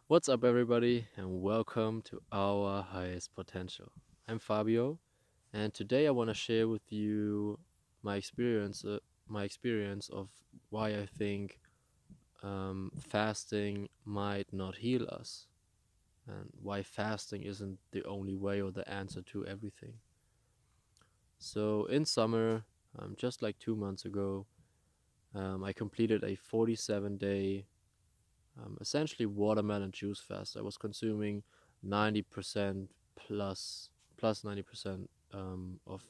What's up, everybody, and welcome to our highest potential. I'm Fabio, and today I want to share with you my experience of why I think fasting might not heal us, and why fasting isn't the only way or the answer to everything. So, in summer, just like 2 months ago, I completed a 47-day essentially watermelon juice fast. I was consuming 90% plus 90% of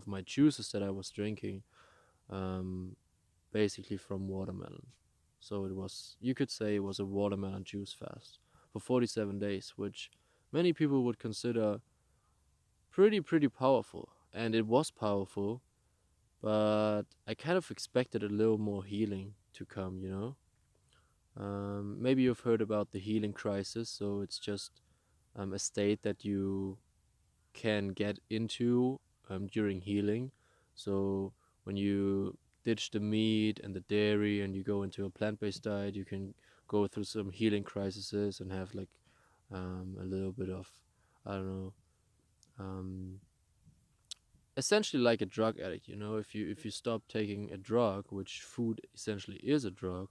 my juices that I was drinking, um, basically from watermelon. So it was, you could say, it was a watermelon juice fast for 47 days, which many people would consider pretty powerful, and it was powerful. But I kind of expected a little more healing to come. Maybe you've heard about the healing crisis. So it's just a state that you can get into during healing. So when you ditch the meat and the dairy and you go into a plant-based diet, you can go through some healing crises and have like a little bit of, I don't know, um, essentially like a drug addict. If you stop taking a drug, which food essentially is a drug,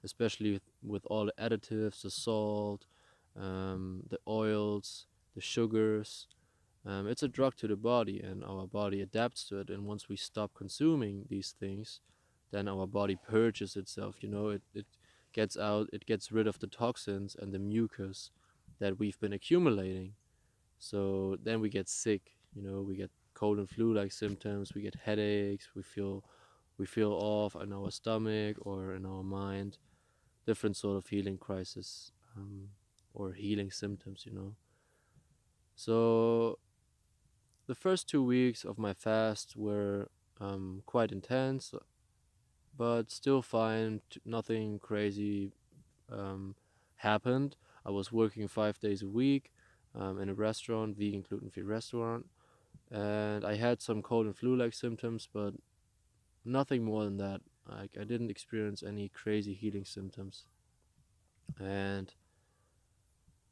especially with all the additives, the salt, the oils, the sugars. It's a drug to the body, and our body adapts to it. And once we stop consuming these things, then our body purges itself. It gets rid of the toxins and the mucus that we've been accumulating. So then we get sick. We get cold and flu-like symptoms. We get headaches. We feel off in our stomach or in our mind, different sort of healing crisis, or healing symptoms. So the first 2 weeks of my fast were quite intense, but still fine. Nothing crazy um, happened. I was working 5 days a week in a restaurant, vegan gluten-free restaurant, and I had some cold and flu-like symptoms, but nothing more than that. Like, I didn't experience any crazy healing symptoms. And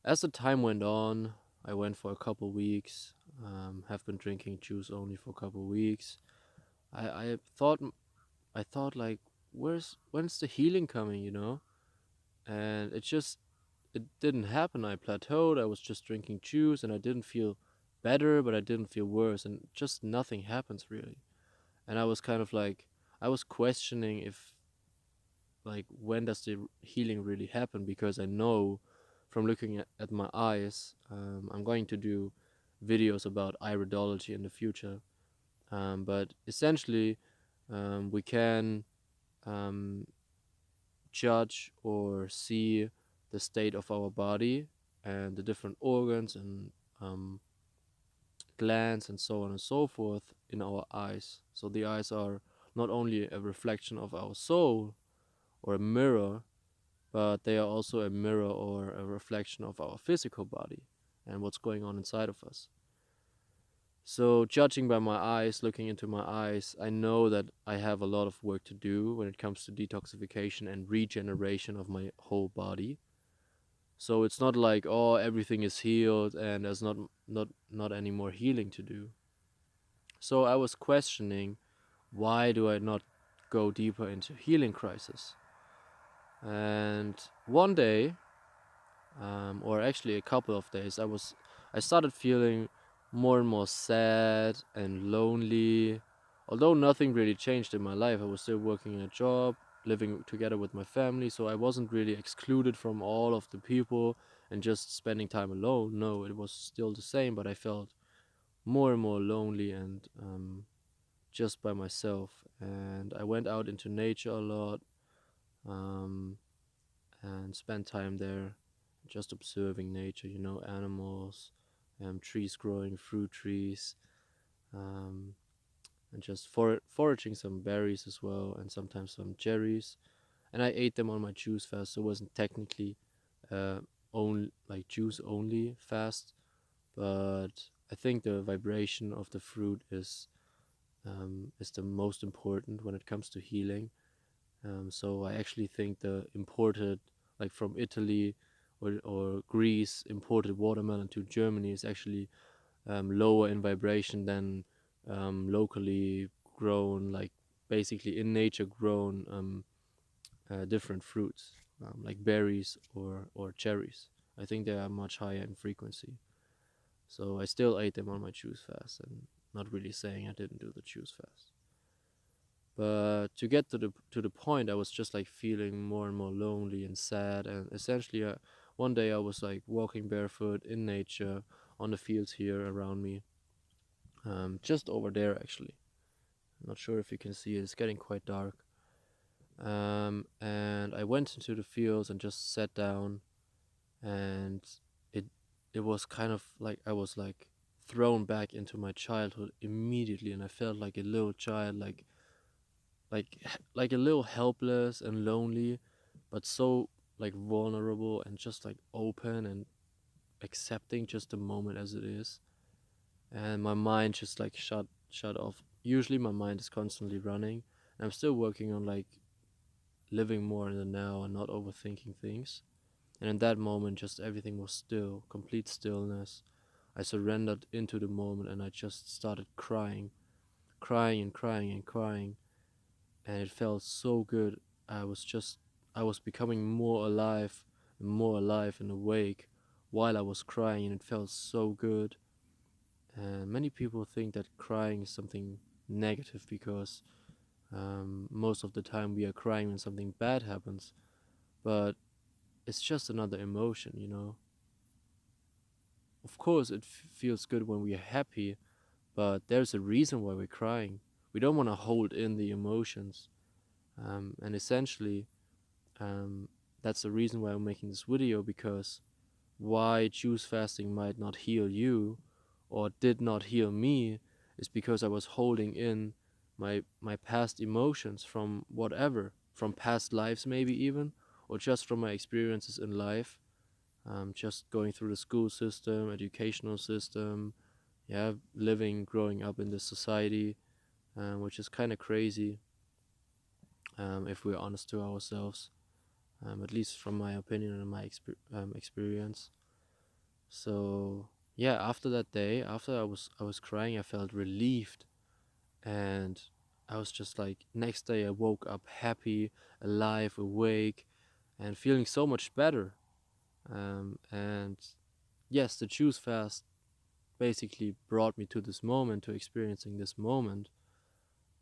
as the time went on, I went for a couple weeks. Have been drinking juice only for a couple weeks. I thought like, when's the healing coming? And it didn't happen. I plateaued. I was just drinking juice, and I didn't feel better, but I didn't feel worse, and just nothing happens really. And I was kind of like, I was questioning if, like, when does the healing really happen, because I know from looking at my eyes. I'm going to do videos about iridology in the future, but essentially, we can um, judge or see the state of our body and the different organs and um, glands and so on and so forth in our eyes. So the eyes are not only a reflection of our soul or a mirror, but they are also a mirror or a reflection of our physical body and what's going on inside of us. So, judging by my eyes, looking into my eyes, I know that I have a lot of work to do when it comes to detoxification and regeneration of my whole body. So it's not like, oh, everything is healed and there's not any more healing to do. So I was questioning, why do I not go deeper into healing crisis? And one day, or actually a couple of days, I started feeling more and more sad and lonely. Although nothing really changed in my life, I was still working in a job, living together with my family, so I wasn't really excluded from all of the people and just spending time alone. No, it was still the same, but I felt more and more lonely and just by myself. And I went out into nature a lot, um, and spent time there just observing nature, animals, trees growing, fruit trees, um, and just foraging some berries as well, and sometimes some cherries. And I ate them on my juice fast, so it wasn't technically uh, only like juice only fast, but I think the vibration of the fruit is the most important when it comes to healing. So I actually think the imported, like from Italy or Greece imported watermelon to Germany is actually lower in vibration than locally grown, like basically in nature grown different fruits, like berries or cherries. I think they are much higher in frequency. So I still ate them on my choose fast, and not really saying I didn't do the choose fast. But to get to the point, I was just like feeling more and more lonely and sad, and essentially, one day I was like walking barefoot in nature on the fields here around me, just over there actually. I'm not sure if you can see it. It's getting quite dark. And I went into the fields and just sat down, and it it was kind of like I was like thrown back into my childhood immediately, and I felt like a little child, like a little helpless and lonely, but so like vulnerable and just like open and accepting just the moment as it is. And my mind just like shut off. Usually my mind is constantly running, and I'm still working on like living more in the now and not overthinking things. And in that moment, just everything was still, complete stillness. I surrendered into the moment, and I just started crying, crying and crying and crying. And it felt so good. I was just, I was becoming more alive and awake while I was crying, and it felt so good. And many people think that crying is something negative because most of the time we are crying when something bad happens. But it's just another emotion, you know. Of course, it feels good when we are happy, but there's a reason why we're crying. We don't want to hold in the emotions. And essentially, um, that's the reason why I'm making this video, because why choose fasting might not heal you or did not heal me is because I was holding in my past emotions from whatever, from past lives maybe even, or just from my experiences in life, just going through the school system, educational system, yeah, living, growing up in this society, which is kind of crazy, if we're honest to ourselves, at least from my opinion and my experience. So yeah, after that day, after I was crying, I felt relieved, and I was just like, next day I woke up happy, alive, awake, and feeling so much better. And yes, the choose fast basically brought me to this moment, to experiencing this moment,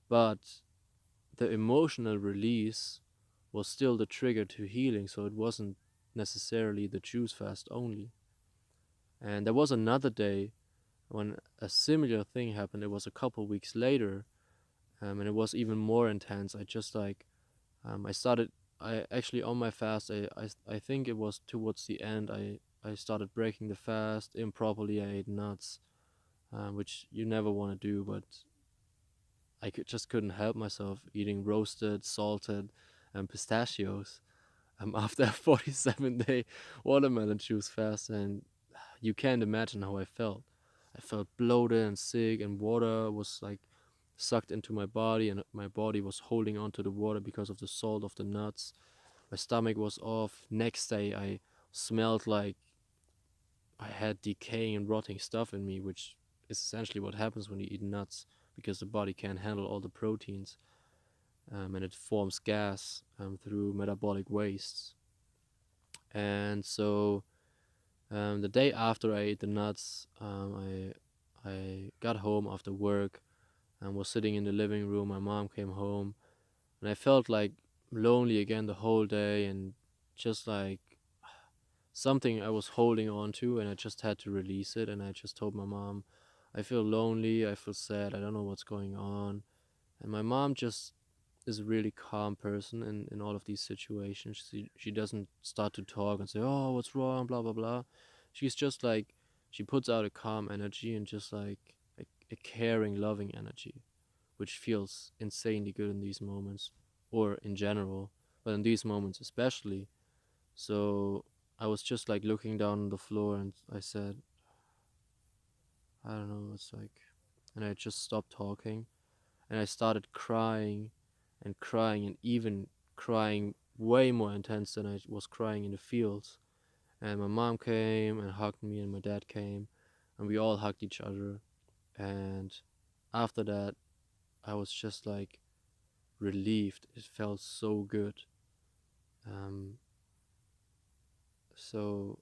but the emotional release was still the trigger to healing, so it wasn't necessarily the choose fast only. And there was another day when a similar thing happened. It was a couple weeks later, and it was even more intense. I just like, I started, I actually on my fast, I think it was towards the end, I started breaking the fast improperly. I ate nuts, which you never want to do, but just couldn't help myself eating roasted, salted, and pistachios. After a 47-day watermelon juice fast, and you can't imagine how I felt. I felt bloated and sick, and water was like sucked into my body, and my body was holding on to the water because of the salt of the nuts. My stomach was off. Next day, I smelled like I had decaying and rotting stuff in me, which is essentially what happens when you eat nuts, because the body can't handle all the proteins, and it forms gas through metabolic wastes. And so the day after I ate the nuts, I got home after work and was sitting in the living room. My mom came home, and I felt like lonely again the whole day, and just like something I was holding on to, and I just had to release it. And I just told my mom, I feel lonely, I feel sad, I don't know what's going on. And my mom just is a really calm person in all of these situations. She doesn't start to talk and say, "Oh, what's wrong?" Blah blah blah. She's just like, she puts out a calm energy and just like a caring, loving energy, which feels insanely good in these moments, or in general, but in these moments especially. So I was just like looking down on the floor, and I said, I don't know, it's like, and I just stopped talking, and I started crying and crying, and even crying way more intense than I was crying in the fields. And my mom came and hugged me, and my dad came, and we all hugged each other. And after that, I was just like relieved. It felt so good. Um, so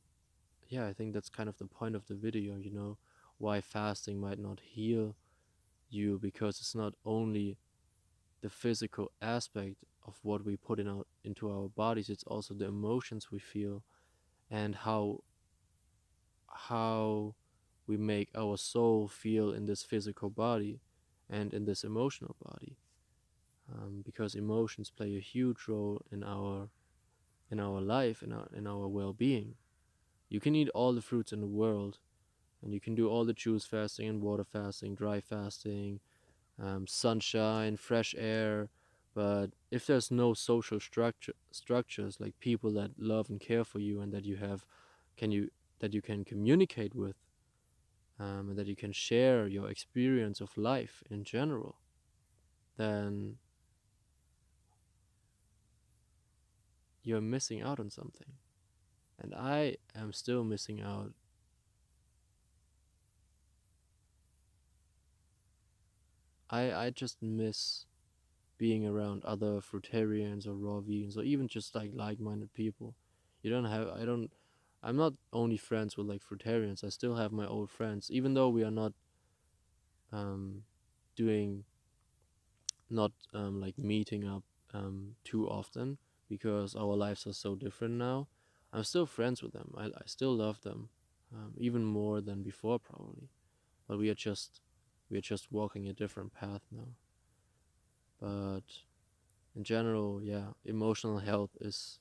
yeah, I think that's kind of the point of the video, why fasting might not heal you, because it's not only the physical aspect of what we put into our bodies, it's also the emotions we feel, and how we make our soul feel in this physical body and in this emotional body. Because emotions play a huge role in our life, in our well-being. You can eat all the fruits in the world, and you can do all the juice fasting and water fasting, dry fasting, sunshine, fresh air. But if there's no social structures like people that love and care for you, and can you that you can communicate with, and that you can share your experience of life in general, then you're missing out on something. And I am still missing out. I just miss being around other fruitarians or raw vegans or even just like-minded people. You don't have I don't I'm not only friends with like fruitarians. I still have my old friends, even though we are not um doing not like meeting up too often because our lives are so different now. I'm still friends with them. I still love them, even more than before probably. But we are just walking a different path now. But in general, yeah, emotional health is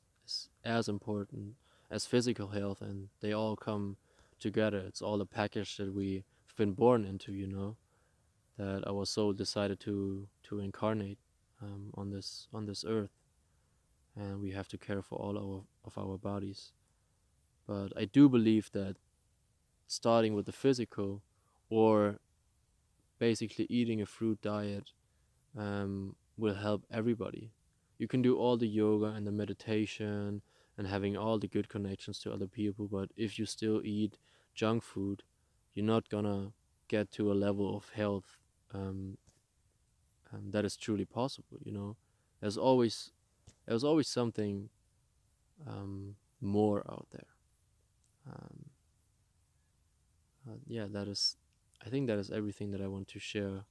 as important as physical health, and they all come together. It's all a package that we've been born into, that our soul decided to incarnate on this earth, and we have to care for all of our bodies. But I do believe that starting with the physical, or basically eating a fruit diet, will help everybody. You can do all the yoga and the meditation and having all the good connections to other people, but if you still eat junk food, you're not gonna get to a level of health um, that is truly possible. There's always there's always something more out there. Um, yeah, that is. I think that is everything that I want to share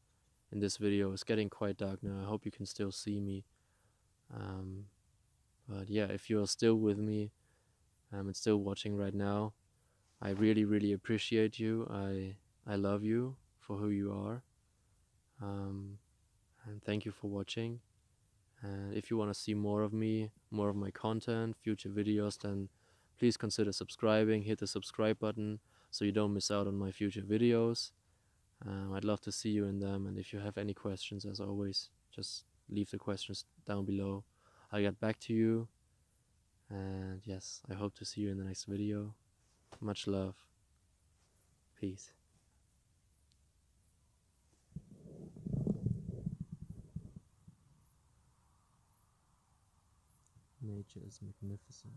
in this video. It's getting quite dark now. I hope you can still see me. Um, but yeah, if you're still with me and still watching right now, I really, really appreciate you. I love you for who you are. Um, and thank you for watching. And if you want to see more of me, more of my content, future videos, then please consider subscribing. Hit the subscribe button so you don't miss out on my future videos. I'd love to see you in them. And if you have any questions, as always, just leave the questions down below. I'll get back to you. And yes, I hope to see you in the next video. Much love. Peace. Nature is magnificent.